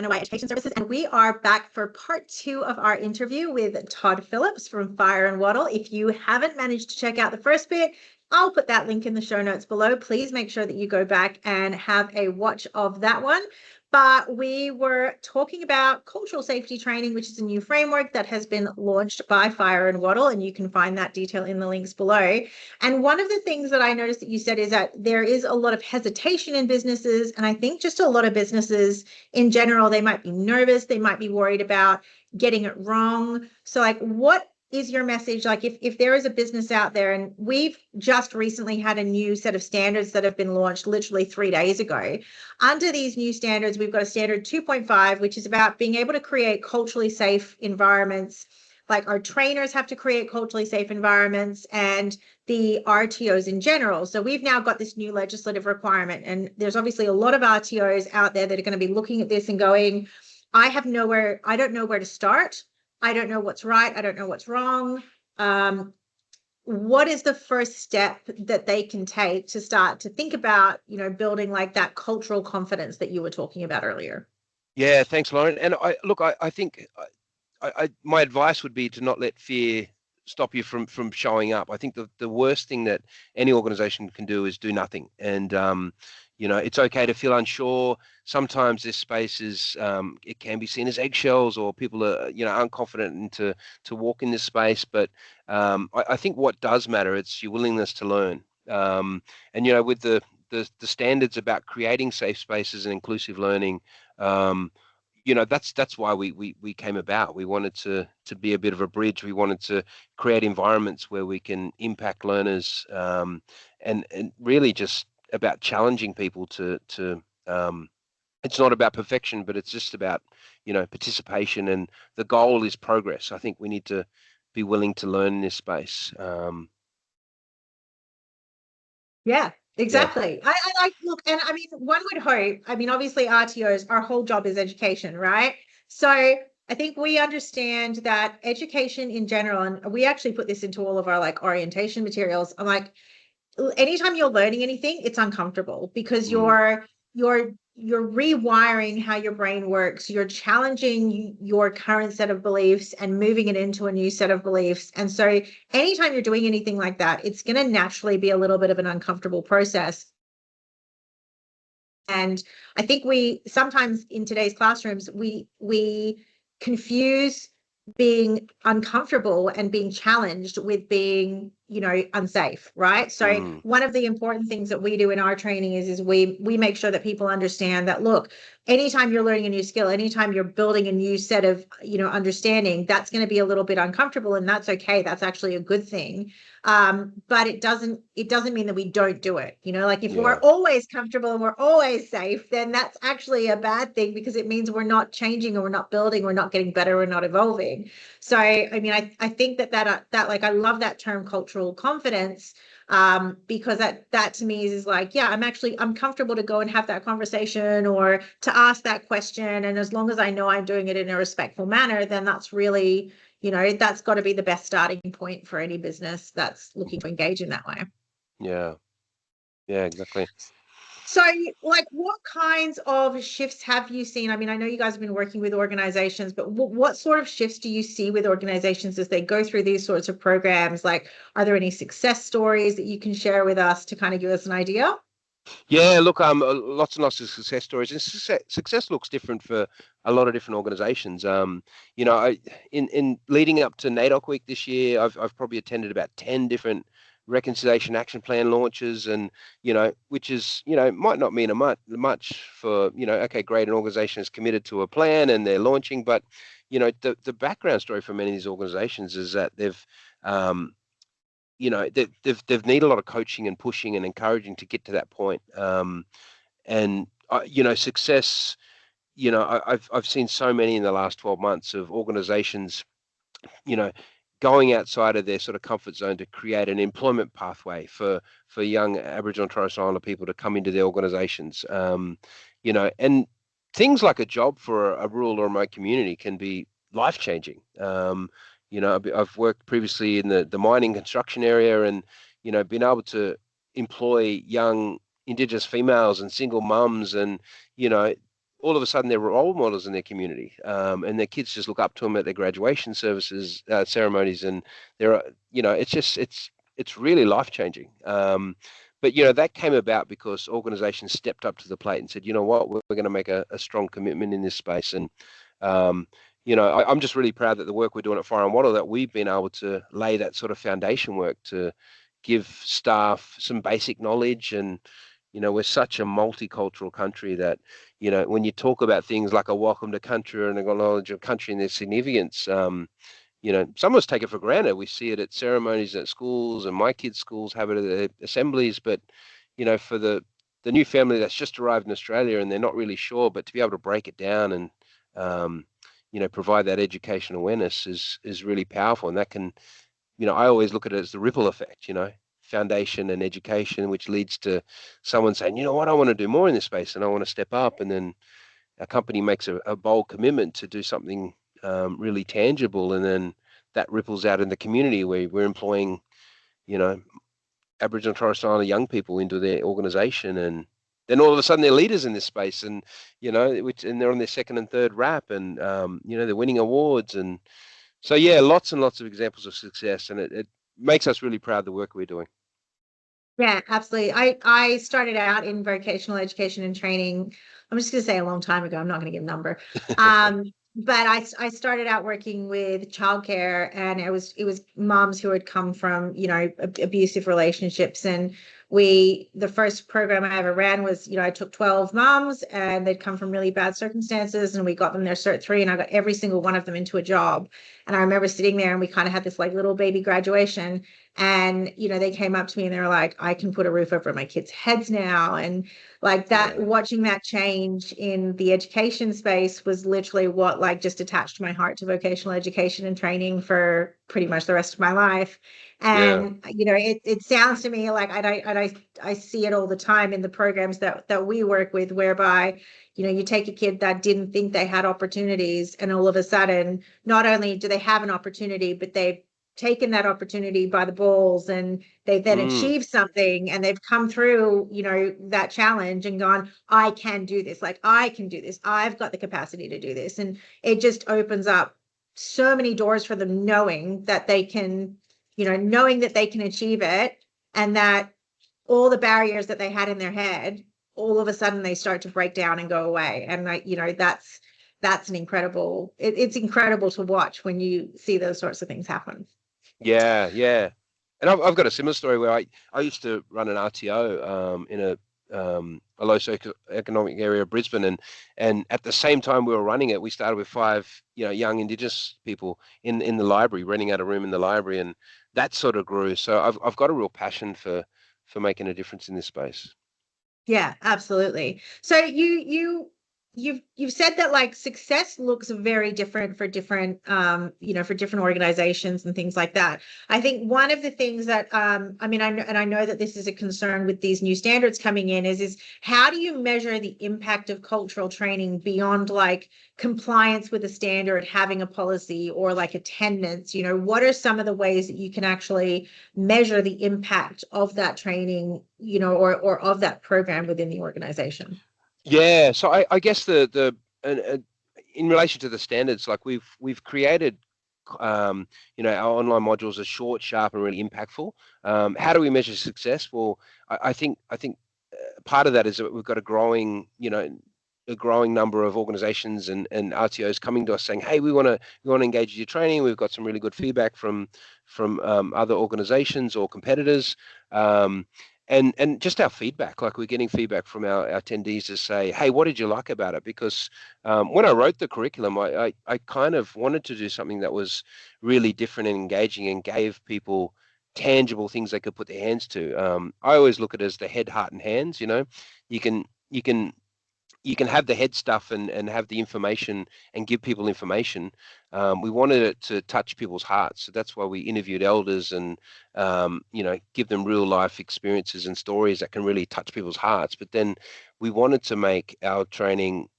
Away Education Services, and we are back for part 2 of our interview with Todd Phillips from Fire Wattle. If you haven't managed to check out the first bit, I'll put that link in the show notes below. Please make sure that you go back and have a watch of that one. But we were talking about cultural safety training, which is a new framework that has been launched by Fire Wattle, and you can find that detail in the links below. And one of the things that I noticed that you said is that there is a lot of hesitation in businesses, and I think just a lot of businesses in general, they might be nervous, they might be worried about getting it wrong. So like, what is your message? Like if there is a business out there, and we've just recently had a new set of standards that have been launched literally 3 days ago. Under these new standards, we've got a standard 2.5, which is about being able to create culturally safe environments. Like our trainers have to create culturally safe environments, and the RTOs in general. So we've now got this new legislative requirement, and there's obviously a lot of RTOs out there that are going to be looking at this and going, I don't know where to start. I don't know what's right. I don't know what's wrong. What is the first step that they can take to start to think about, building like that cultural confidence that you were talking about earlier? Yeah, thanks, Lauren. And I think my advice would be to not let fear stop you from showing up. I think the worst thing that any organization can do is do nothing. And it's okay to feel unsure. Sometimes this space is it can be seen as eggshells, or people are unconfident and to walk in this space. But I think what does matter, it's your willingness to learn. And with the standards about creating safe spaces and inclusive learning, that's why we came about. We wanted to be a bit of a bridge. We wanted to create environments where we can impact learners, and really just about challenging people to it's not about perfection, but it's just about participation, and the goal is progress. I think we need to be willing to learn in this space. Yeah. Exactly. Yeah. I look, and I mean, one would hope, obviously RTOs, our whole job is education, right? So I think we understand that education in general, and we actually put this into all of our like orientation materials. I'm like, anytime you're learning anything, it's uncomfortable because you're rewiring how your brain works. You're challenging your current set of beliefs and moving it into a new set of beliefs. And so anytime you're doing anything like that, it's going to naturally be a little bit of an uncomfortable process. And I think we sometimes in today's classrooms, we confuse being uncomfortable and being challenged with being unsafe, right? So one of the important things that we do in our training is we make sure that people understand that, look, anytime you're learning a new skill, anytime you're building a new set of understanding, that's going to be a little bit uncomfortable, and that's okay. That's actually a good thing. But it doesn't mean that we don't do it. Like if we're always comfortable and we're always safe, then that's actually a bad thing, because it means we're not changing, or we're not building, we're not getting better, we're not evolving. So I mean, I think that like, I love that term cultural confidence, because that to me is like, yeah, I'm comfortable to go and have that conversation or to ask that question, and as long as I know I'm doing it in a respectful manner, then that's really that's got to be the best starting point for any business that's looking to engage in that way. Yeah exactly. So, like, what kinds of shifts have you seen? I mean, I know you guys have been working with organizations, but what sort of shifts do you see with organizations as they go through these sorts of programs? Like, are there any success stories that you can share with us to kind of give us an idea? Yeah, look, lots and lots of success stories, and success looks different for a lot of different organizations. In leading up to NAIDOC Week this year, I've probably attended about 10 different reconciliation action plan launches, and which is might not mean much for okay, great, an organization is committed to a plan and they're launching, but the background story for many of these organizations is that they've they've needed a lot of coaching and pushing and encouraging to get to that point. And success, I've seen so many in the last 12 months of organizations, going outside of their sort of comfort zone to create an employment pathway for young Aboriginal and Torres Strait Islander people to come into their organizations. And things like a job for a rural or remote community can be life-changing. I've worked previously in the mining construction area, and been able to employ young Indigenous females and single mums, and all of a sudden they're role models in their community, and their kids just look up to them at their graduation services, ceremonies, and it's really life changing. But that came about because organizations stepped up to the plate and said, you know what, we're going to make a strong commitment in this space. And I'm just really proud that the work we're doing at Fire Wattle, that we've been able to lay that sort of foundation work to give staff some basic knowledge. And we're such a multicultural country that when you talk about things like a welcome to country and a knowledge of country and their significance, some of us take it for granted. We see it at ceremonies at schools, and my kids' schools have it at their assemblies. But for the new family that's just arrived in Australia and they're not really sure, but to be able to break it down and provide that education awareness is really powerful. And that can, I always look at it as the ripple effect, foundation and education, which leads to someone saying, you know what, I want to do more in this space and I want to step up. And then a company makes a bold commitment to do something really tangible. And then that ripples out in the community where we're employing, Aboriginal Torres Strait Islander young people into their organization. And then all of a sudden they're leaders in this space, and and they're on their second and third rap, and they're winning awards. And so lots and lots of examples of success, and it makes us really proud of the work we're doing. Yeah, absolutely. I started out in vocational education and training. I'm just going to say a long time ago. I'm not going to give a number. But I started out working with childcare, and it was moms who had come from, abusive relationships. And the first program I ever ran was, I took 12 moms and they'd come from really bad circumstances, and we got them their Cert 3, and I got every single one of them into a job. And I remember sitting there and we kind of had this like little baby graduation, and, they came up to me and they were like, I can put a roof over my kids' heads now. And like that, watching that change in the education space was literally what like just attached my heart to vocational education and training for pretty much the rest of my life. And it sounds to me like I see it all the time in the programs that we work with, whereby you take a kid that didn't think they had opportunities, and all of a sudden not only do they have an opportunity, but they've taken that opportunity by the balls, and they've then achieved something, and they've come through that challenge and gone, I can do this, like I can do this, I've got the capacity to do this. And it just opens up so many doors for them, knowing that they can achieve it, and that all the barriers that they had in their head, all of a sudden they start to break down and go away. And that's an incredible, it's incredible to watch when you see those sorts of things happen. Yeah. And I've got a similar story where I used to run an RTO in a low socioeconomic area of Brisbane, and at the same time we were running it, we started with 5 young Indigenous people in the library, renting out a room in the library, and that sort of grew. So I've got a real passion for making a difference in this space. Yeah, absolutely. So you've said that like success looks very different for different for different organizations and things like that. I think one of the things that I know that this is a concern with these new standards coming in is how do you measure the impact of cultural training beyond like compliance with a standard, having a policy, or like attendance? What are some of the ways that you can actually measure the impact of that training, or of that program within the organization? Yeah, so I guess the in relation to the standards, like we've created our online modules are short, sharp, and really impactful. How do we measure success? Well, I think part of that is that we've got a growing number of organizations and RTOs coming to us saying, hey, we want to engage with your training. We've got some really good feedback from other organizations or competitors. And just our feedback, like we're getting feedback from our attendees to say, hey, what did you like about it? Because when I wrote the curriculum, I kind of wanted to do something that was really different and engaging and gave people tangible things they could put their hands to. I always look at it as the head, heart, and hands. You can have the head stuff and have the information and give people information. We wanted it to touch people's hearts. So that's why we interviewed elders and, give them real life experiences and stories that can really touch people's hearts. But then we wanted to make our training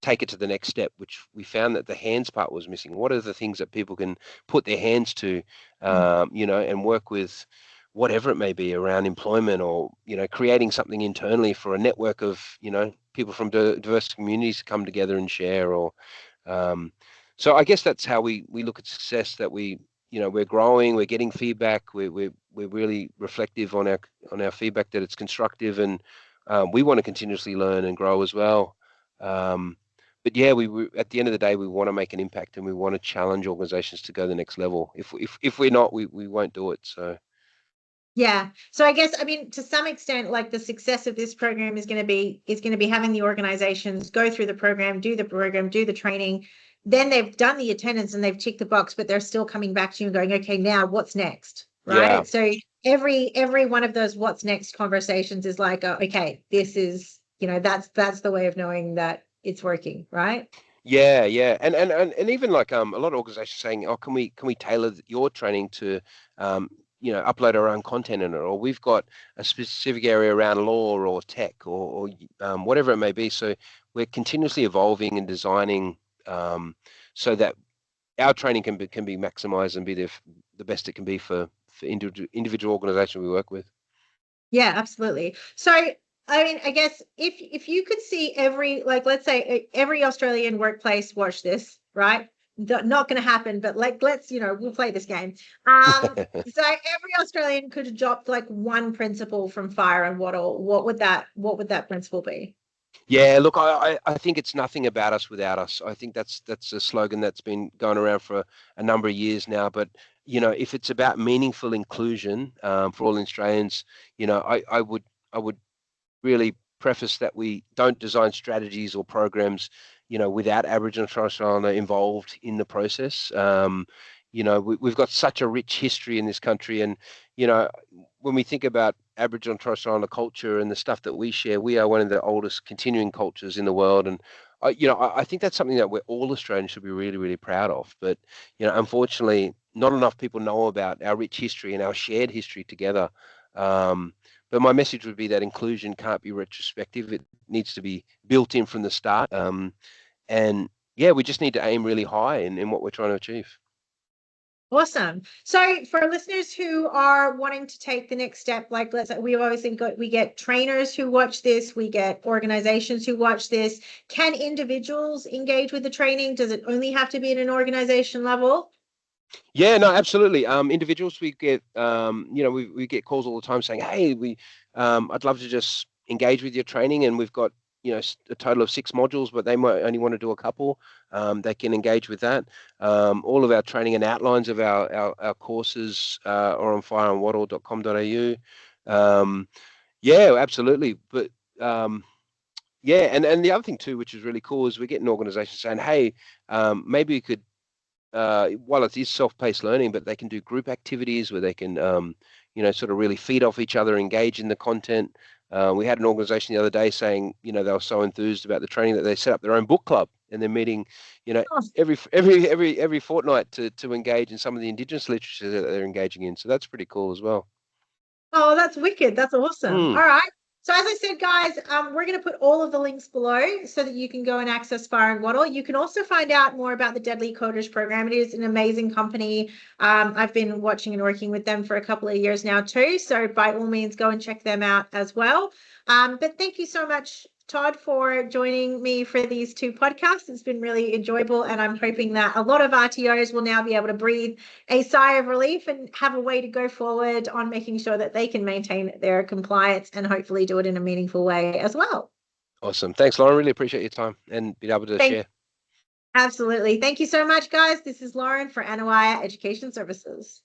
take it to the next step, which we found that the hands part was missing. What are the things that people can put their hands to, and work with, whatever it may be, around employment or, creating something internally for a network of, people from diverse communities to come together and share. Or so I guess that's how we look at success. That we're growing, we're getting feedback, we're really reflective on our feedback, that it's constructive, and we want to continuously learn and grow as well. But yeah, we at the end of the day, we want to make an impact, and we want to challenge organizations to go the next level. If we're not, we won't do it. So Yeah. So I guess, I mean, to some extent, like the success of this program is going to be having the organizations go through the program, do the training. Then they've done the attendance and they've ticked the box, but they're still coming back to you and going, okay, now what's next? yeah, Right. So every one of those what's next conversations is like, okay, this is, that's the way of knowing that it's working, right? yeah, and even like a lot of organizations saying, oh, can we tailor your training to upload our own content in it, or we've got a specific area around law or tech or whatever it may be. So we're continuously evolving and designing so that our training can be maximized and be the best it can be for individual organization we work with. Yeah, absolutely. So, I mean, I guess if you could see every, like, let's say every Australian workplace watch this, right? Not going to happen, but like, let's, we'll play this game. So every Australian could adopt like one principle from Fire and Wattle. What would that principle be? Yeah, look, I think it's nothing about us without us. I think that's a slogan that's been going around for a number of years now. But if it's about meaningful inclusion for all Australians, I would really preface that we don't design strategies or programs, without Aboriginal and Torres Strait Islander involved in the process. We've got such a rich history in this country, and you know, when we think about Aboriginal and Torres Strait Islander culture and the stuff that we share, we are one of the oldest continuing cultures in the world, and I think that's something that we're all Australians should be really, really proud of. But unfortunately, not enough people know about our rich history and our shared history together. But my message would be that inclusion can't be retrospective. It needs to be built in from the start. And yeah, we just need to aim really high in what we're trying to achieve. Awesome. So for listeners who are wanting to take the next step, like let's say we obviously we get trainers who watch this, we get organizations who watch this. Can individuals engage with the training? Does it only have to be at an organization level? Yeah, no, absolutely. Individuals, we get, we get calls all the time saying, "Hey, I'd love to just engage with your training," and we've got, a total of 6 modules, but they might only want to do a couple. They can engage with that. All of our training and outlines of our courses are on fireandwattle.com.au. Yeah, absolutely. But yeah, and the other thing too, which is really cool, is we're getting organizations saying, "Hey, maybe we could." While it is self-paced learning, but they can do group activities where they can, sort of really feed off each other, engage in the content. We had an organization the other day saying, they were so enthused about the training that they set up their own book club, and they're meeting, Oh, every fortnight to engage in some of the Indigenous literature that they're engaging in. So that's pretty cool as well. oh, that's wicked. That's awesome. Mm. All right. So as I said, guys, we're going to put all of the links below so that you can go and access Fire and Waddle. You can also find out more about the Deadly Coders program. It is an amazing company. I've been watching and working with them for a couple of years now too. So by all means, go and check them out as well. But thank you so much, Todd, for joining me for these 2 podcasts. It's been really enjoyable, and I'm hoping that a lot of RTOs will now be able to breathe a sigh of relief and have a way to go forward on making sure that they can maintain their compliance and hopefully do it in a meaningful way as well. Awesome. Thanks, Lauren. Really appreciate your time and being able to Thank share. Absolutely. Thank you so much, guys. This is Lauren for Anawaya Education Services.